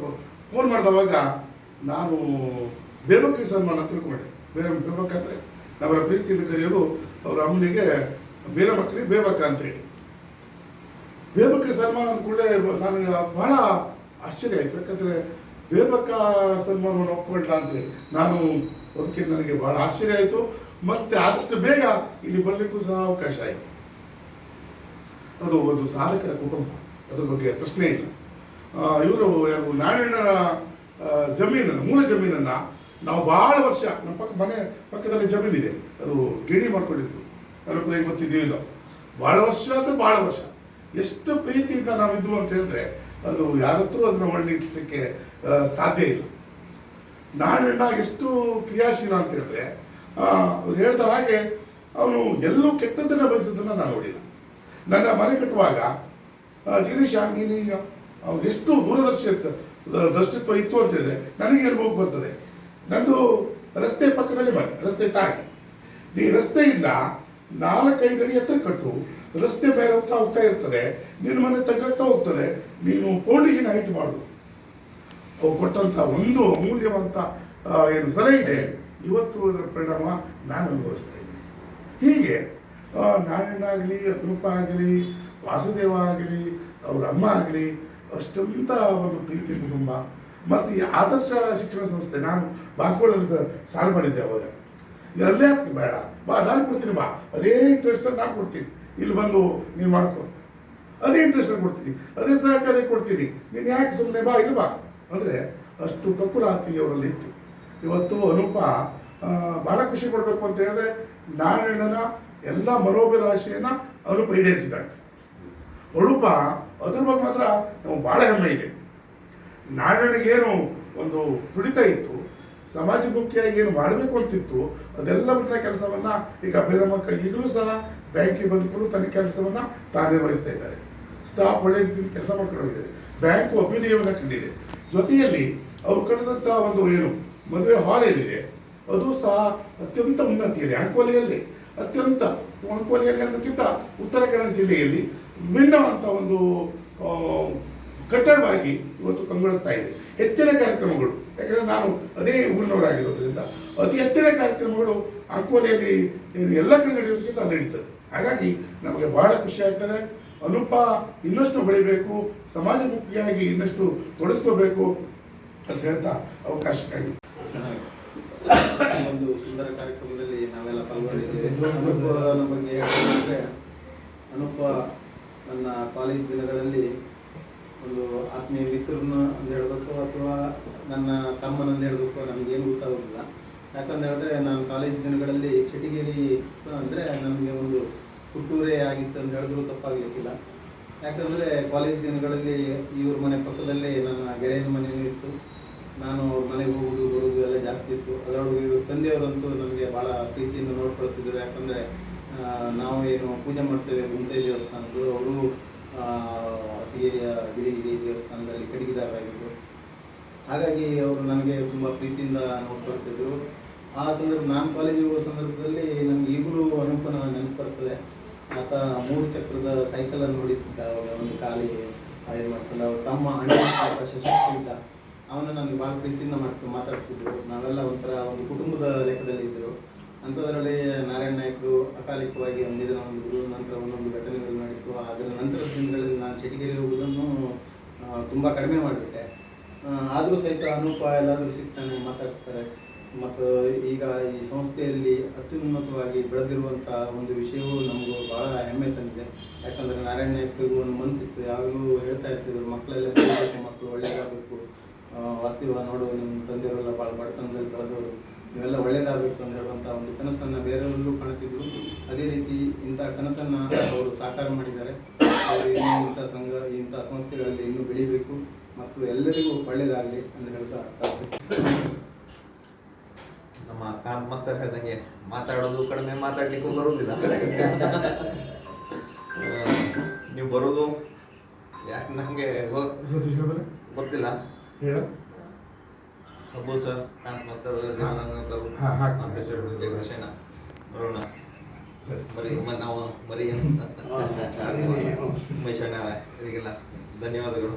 ಫೋನ್ ಮಾಡಿದವಾಗ ನಾನು ಬೇಬಕ್ಕೆ ಸನ್ಮಾನ ತಿಳ್ಕೊಂಡೆ. ಬೇರೆ ಬೇಬಕ್ಕ ಅಂದರೆ ಅವರ ಪ್ರೀತಿಯಿಂದ ಕರೆಯೋದು ಅವರ ಅಮ್ಮನಿಗೆ ಬೇರೆ ಮಕ್ಕಳಿಗೆ ಬೇಬಕ್ಕ ಅಂತೇಳಿ. ಬೇಬಕ್ಕೆ ಸನ್ಮಾನ ಅಂದ್ಕೂಡಲೇ ನನಗೆ ಬಹಳ ಆಶ್ಚರ್ಯ ಆಯಿತು. ಯಾಕಂದರೆ ಬೇಬಕ್ಕ ಸನ್ಮಾನವನ್ನು ಒಪ್ಕೊಂಡ್ಲ ಅಂತೇಳಿ ನಾನು ಅದಕ್ಕೆ ನನಗೆ ಬಹಳ ಆಶ್ಚರ್ಯ ಆಯಿತು. ಮತ್ತು ಆದಷ್ಟು ಬೇಗ ಇಲ್ಲಿ ಬರಲಿಕ್ಕೂ ಸಹ ಅವಕಾಶ ಆಯಿತು. ಅದು ಒಂದು ಸಾಧಕರ ಕುಟುಂಬ, ಅದ್ರ ಬಗ್ಗೆ ಪ್ರಶ್ನೆ ಇಲ್ಲ. ಇವರು ನಾರಾಯಣನ ಜಮೀನನ್ನು, ಮೂಲ ಜಮೀನನ್ನು ನಾವು ಭಾಳ ವರ್ಷ, ನಮ್ಮ ಮನೆ ಪಕ್ಕದಲ್ಲಿ ಜಮೀನಿದೆ, ಅದು ಗೇಣಿ ಮಾಡ್ಕೊಂಡಿದ್ದು, ನನಗೆ ಗೊತ್ತಿದ್ದೀವಿ ಇಲ್ಲ. ಭಾಳ ವರ್ಷ ಅಂದರೆ ಭಾಳ ವರ್ಷ ಎಷ್ಟು ಪ್ರೀತಿಯಿಂದ ನಾವಿದ್ವು ಅಂತ ಹೇಳಿದ್ರೆ ಅದು ಯಾರತ್ತೂ ಅದನ್ನು ವರ್ಣಿಸಲಿಕ್ಕೆ ಸಾಧ್ಯ ಇಲ್ಲ. ನಾರಾಯಣ ಎಷ್ಟು ಕ್ರಿಯಾಶೀಲ ಅಂತ ಹೇಳಿದ್ರೆ, ಅವ್ರು ಹೇಳ್ದ ಹಾಗೆ ಅವನು ಎಲ್ಲೂ ಕೆಟ್ಟದ್ದನ್ನು ಬಯಸೋದನ್ನು ನಾನು ನೋಡಿಲ್ಲ. ನನ್ನ ಮನೆ ಕಟ್ಟುವಾಗ ಜಗದೀಶ ನೀನೀಗ ಅವ್ನು ಎಷ್ಟು ದೃಷ್ಟಿತ್ವ ಇತ್ತು ಅಂತ ಹೇಳಿದ್ರೆ ನನಗೆ ಎಲ್ಲಿ ಹೋಗಿ ಬರ್ತದೆ. ನಂದು ರಸ್ತೆ ಪಕ್ಕದಲ್ಲಿ ಮನೆ, ರಸ್ತೆ ತಾಗಿ, ನೀ ರಸ್ತೆಯಿಂದ 4-5 ಅಡಿ ಎತ್ತರ ಕಟ್ಟು, ರಸ್ತೆ ಮೇಲೆ ಹೋಗ್ತಾ ಇರ್ತದೆ, ನಿನ್ನ ಮನೆ ತಗ್ಗತ್ತಾ ಹೋಗ್ತದೆ, ನೀನು ಫೌಂಡೇಶನ್ ಹೈಟ್ ಮಾಡು. ಅವು ಕೊಟ್ಟಂಥ ಒಂದು ಅಮೂಲ್ಯವಂತ ಏನು ಸಲಹೆ ಇದೆ, ಇವತ್ತು ಅದರ ಪರಿಣಾಮ ನಾನು ಅನುಭವಿಸ್ತಾ ಇದ್ದೀನಿ. ಹೀಗೆ ನಾರಾಯಣ ಆಗಲಿ, ಅನೂಪ ಆಗಲಿ, ವಾಸುದೇವ ಆಗಲಿ, ಅವ್ರ ಅಮ್ಮ ಆಗಲಿ, ಅಷ್ಟಂತ ಒಂದು ಪ್ರೀತಿ ಕುಟುಂಬ. ಮತ್ತು ಈ ಆದರ್ಶ ಶಿಕ್ಷಣ ಸಂಸ್ಥೆ, ನಾನು ಬಾಸ್ಕೋಳಲ್ಲಿ ಸಾಲ ಮಾಡಿದ್ದೆ ಅವಾಗ. ಎಲ್ಲೇ ಅದಕ್ಕೆ ಬೇಡ ಬಾ ನಾನು ಕೊಡ್ತೀನಿ, ಬಾ ಅದೇ ಇಂಟ್ರೆಸ್ಟಲ್ಲಿ ನಾನು ಕೊಡ್ತೀನಿ, ಇಲ್ಲಿ ಬಂದು ನೀನು ಮಾಡ್ಕೊ, ಅದೇ ಇಂಟ್ರೆಸ್ಟಲ್ಲಿ ಕೊಡ್ತೀನಿ, ಅದೇ ಸಹಕಾರ ಕೊಡ್ತೀನಿ, ನೀನು ಯಾಕೆ ಸುಮ್ಮನೆ ಬಾ ಇಲ್ಲಿ ಬಾ ಅಂದರೆ ಅಷ್ಟು ಕಕ್ಕುಲಾತಿ ಅವರಲ್ಲಿ ಇತ್ತು. ಇವತ್ತು ಅನೂಪ ಭಾಳ ಖುಷಿ ಪಡಬೇಕು ಅಂತ ಹೇಳಿದ್ರೆ ನಾರಾಯಣನ ಎಲ್ಲ ಮನೋಭಿಲಾಷೆಯನ್ನು ಅನೂಪ ಈಡೇರಿಸಿದ್ದಾಳೆ. ಅನೂಪ ಅದ್ರ ಬಗ್ಗೆ ಮಾತ್ರ ನಮ್ಗೆ ಭಾಳ ಹೆಮ್ಮೆ ಇದೆ. ನಾರಾಯಣಗೇನು ಒಂದು ತುಡಿತ ಇತ್ತು, ಸಮಾಜಮುಖಿಯಾಗಿ ಏನು ಮಾಡಬೇಕು ಅಂತಿತ್ತು, ಅದೆಲ್ಲ ಬಿಟ್ಟಿನ ಕೆಲಸವನ್ನು ಈಗ ಬೇರಮ್ಮಕ್ಕ ಈಗಲೂ ಸಹ ಬ್ಯಾಂಕಿಗೆ ಬಂದ್ಕೊಂಡು ತನ್ನ ಕೆಲಸವನ್ನು ತಾನು ನಿರ್ವಹಿಸ್ತಾ ಇದ್ದಾರೆ. ಸ್ಟಾಫ್ ಒಳ್ಳೆ ರೀತಿಯಲ್ಲಿ ಕೆಲಸ ಮಾಡ್ಕೊಂಡು ಹೋಗಿದ್ದಾರೆ. ಬ್ಯಾಂಕು ಅಭ್ಯುದಯವನ್ನು ಕಂಡಿದೆ. ಜೊತೆಯಲ್ಲಿ ಅವರು ಕಟ್ಟಿದಂಥ ಒಂದು ಏನು ಮದುವೆ ಹಾಲ್ ಏನಿದೆ ಅದು ಸಹ ಅತ್ಯಂತ ಉನ್ನತಿಯಲ್ಲಿ ಅಂಕೋಲಿಯಲ್ಲಿ ಅತ್ಯಂತ ಅಂಕೋಲಿಯಲ್ಲಿ ಅನ್ನೋಕ್ಕಿಂತ ಉತ್ತರ ಕನ್ನಡ ಜಿಲ್ಲೆಯಲ್ಲಿ ವಿಭಿನ್ನವಂಥ ಒಂದು ಕಟ್ಟಡವಾಗಿ ಇವತ್ತು ಕಂಗೊಳಿಸ್ತಾ ಇದೆ. ಹೆಚ್ಚಿನ ಕಾರ್ಯಕ್ರಮಗಳು, ಯಾಕಂದರೆ ನಾನು ಅದೇ ಊರಿನವರಾಗಿರೋದ್ರಿಂದ ಅತಿ ಹೆಚ್ಚಿನ ಕಾರ್ಯಕ್ರಮಗಳು ಅಂಕೋಲಿಯಲ್ಲಿ ಎಲ್ಲ ಕಡೆ ನಡೆಯೋದಕ್ಕಿಂತ ನಡೀತದೆ. ಹಾಗಾಗಿ ನಮಗೆ ಬಹಳ ಖುಷಿ ಆಗ್ತದೆ. ಅನೂಪ ಇನ್ನಷ್ಟು ಬೆಳಿಬೇಕು, ಸಮಾಜಮುಖಿಯಾಗಿ ಇನ್ನಷ್ಟು ತೊಡಗಿಸ್ಕೋಬೇಕು ಅಂತ ಹೇಳ್ತಾ ಅವಕಾಶಕ್ಕಾಗಿ ಒಂದು ಸುಂದರ ಕಾರ್ಯಕ್ರಮದಲ್ಲಿ ನಾವೆಲ್ಲ ಪಾಲ್ಗೊಂಡಿದ್ದೇವೆ. ಅನೂಪನ ಬಗ್ಗೆ ಹೇಳಬೇಕಂದ್ರೆ, ಅನೂಪ ನನ್ನ ಕಾಲೇಜ್ ದಿನಗಳಲ್ಲಿ ಒಂದು ಆತ್ಮೀಯ ಮಿತ್ರರನ್ನ ಅಂತ ಹೇಳಬೇಕು ಅಥವಾ ನನ್ನ ತಮ್ಮನಂದು ಹೇಳಬೇಕು, ನಮಗೇನು ಗೊತ್ತಾಗೋದಿಲ್ಲ. ಯಾಕಂತ ಹೇಳಿದ್ರೆ ನಾನು ಕಾಲೇಜ್ ದಿನಗಳಲ್ಲಿ ಶೆಟ್ಟಿಗೇರಿ ಅಂದರೆ ನನಗೆ ಒಂದು ಹುಟ್ಟೂರೇ ಆಗಿತ್ತು ಅಂತ ಹೇಳಿದ್ರು ತಪ್ಪಾಗಲಿಕ್ಕಿಲ್ಲ. ಯಾಕಂದರೆ ಕಾಲೇಜ್ ದಿನಗಳಲ್ಲಿ ಇವ್ರ ಮನೆ ಪಕ್ಕದಲ್ಲೇ ನನ್ನ ಗೆಳೆಯನ ಮನೆಯೂ ಇತ್ತು. ನಾನು ಅವ್ರ ಮನೆಗೆ ಹೋಗೋದು ಬರೋದು ಎಲ್ಲ ಜಾಸ್ತಿ ಇತ್ತು. ಅದರೊಳಗೆ ಇವ್ರ ತಂದೆಯವರಂತೂ ನನಗೆ ಭಾಳ ಪ್ರೀತಿಯಿಂದ ನೋಡ್ಕೊಳ್ತಿದ್ರು. ಯಾಕಂದರೆ ನಾವು ಏನು ಪೂಜೆ ಮಾಡ್ತೇವೆ ಗುಂಟೆ ದೇವಸ್ಥಾನದ್ದು, ಅವರು ಹಸಿಗೆರೆಯ ಗಿರಿಗಿರಿ ದೇವಸ್ಥಾನದಲ್ಲಿ ಕಡಿಗೆದಾರರಾಗಿದ್ದರು. ಹಾಗಾಗಿ ಅವರು ನನಗೆ ತುಂಬ ಪ್ರೀತಿಯಿಂದ ನೋಡ್ಕೊಳ್ತಿದ್ರು. ಆ ಸಂದರ್ಭ ನಾನು ಕಾಲೇಜಿಗೆ ಹೋಗೋ ಸಂದರ್ಭದಲ್ಲಿ ನನಗೆ ಈಗಲೂ ಅನೂಪನ ನೆನಪು ಬರ್ತದೆ. ಆತ 3 ಚಕ್ರದ ಸೈಕಲನ್ನು ನೋಡಿದ್ದ, ಅವಾಗ ಒಂದು ಖಾಲಿ ಇದು ಮಾಡ್ಕೊಂಡು. ಅವ್ರ ತಮ್ಮ ಅಣ್ಣ ಶಶಕ್ತಿ ಇದ್ದ, ಅವನು ನನಗೆ ಭಾಳ ಪ್ರೀತಿಯಿಂದ ಮಾತಾಡ್ತಿದ್ರು. ನಾವೆಲ್ಲ ಒಂಥರ ಒಂದು ಕುಟುಂಬದ ಲೆಕ್ಕದಲ್ಲಿ ಇದ್ದರು. ಅಂಥದ್ರಲ್ಲಿ ನಾರಾಯಣ ನಾಯ್ಕರು ಅಕಾಲಿಕವಾಗಿ ಒಂದಿನ ಒಂದು ಗುರು ನಂತರ ಒಂದೊಂದು ಘಟನೆಗಳು ನಡೀತು. ಅದರ ನಂತರದ ದಿನಗಳಲ್ಲಿ ನಾನು ಶೆಟ್ಟಿಗೇರಿ ಹೋಗೋದನ್ನು ತುಂಬ ಕಡಿಮೆ ಮಾಡಿಬಿಟ್ಟೆ. ಆದರೂ ಸಹಿತ ಅನೂಪ ಎಲ್ಲಾದರೂ ಸಿಗ್ತಾನೆ, ಮಾತಾಡಿಸ್ತಾರೆ. ಮತ್ತು ಈಗ ಈ ಸಂಸ್ಥೆಯಲ್ಲಿ ಅತ್ಯುನ್ನತವಾಗಿ ಬೆಳೆದಿರುವಂಥ ಒಂದು ವಿಷಯವೂ ನಮಗೂ ಭಾಳ ಹೆಮ್ಮೆ ತಂದಿದೆ. ಯಾಕಂದರೆ ನಾರಾಯಣ ನಾಯ್ಕರಿಗೂ ಒಂದು ಮನಸ್ಸಿತ್ತು, ಯಾವಾಗಲೂ ಹೇಳ್ತಾ ಇರ್ತಿದ್ರು, ಮಕ್ಕಳೆಲ್ಲ ಬೆಳೀಬೇಕು, ಮಕ್ಕಳು ಒಳ್ಳೆಯದಾಗಬೇಕು, ವಾಸ್ತವ ನೋಡು ನಿಮ್ಮ ತಂದೆಯವರೆಲ್ಲ ಭಾಳ ಬಡತನದಲ್ಲಿ ಬೆಳೆದವರು, ನೀವೆಲ್ಲ ಒಳ್ಳೆಯದಾಗಬೇಕು ಅಂತ ಹೇಳುವಂಥ ಒಂದು ಕನಸನ್ನು ಬೇರೆಯವರಲ್ಲೂ ಕಾಣ್ತಿದ್ರು. ಅದೇ ರೀತಿ ಇಂಥ ಕನಸನ್ನು ಅವರು ಸಾಕಾರ ಮಾಡಿದ್ದಾರೆ. ಅವರು ಇನ್ನೂ ಇಂಥ ಸಂಸ್ಥೆಗಳಲ್ಲಿ ಇನ್ನೂ ಬೆಳೀಬೇಕು ಮತ್ತು ಎಲ್ಲರಿಗೂ ಒಳ್ಳೆಯದಾಗಲಿ ಅಂತ ಹೇಳ್ತಾ ನಮ್ಮ ಕಾಂತ್ ಮಾಸ್ತರ್ ಹೇಳ್ದಂಗೆ ಮಾತಾಡೋದು ಕಡಿಮೆ, ಮಾತಾಡ್ಲಿಕ್ಕೂ ಬರೋದಿಲ್ಲ. ನೀವು ಬರೋದು ಯಾಕೆ ನನಗೆ ಗೊತ್ತಿಲ್ಲ. ಅಬ್ಬು ಸರ್, ಕಾಂತ್ ಮಾಸ್ತರ್, ಜಗದೀಶಣ್ಣ, ಬರೋಣ ಬರೀ ನಾವು ಬರೀ ಮೈಸಣ್ಣ ಇವರಿಗೆಲ್ಲ ಧನ್ಯವಾದಗಳು.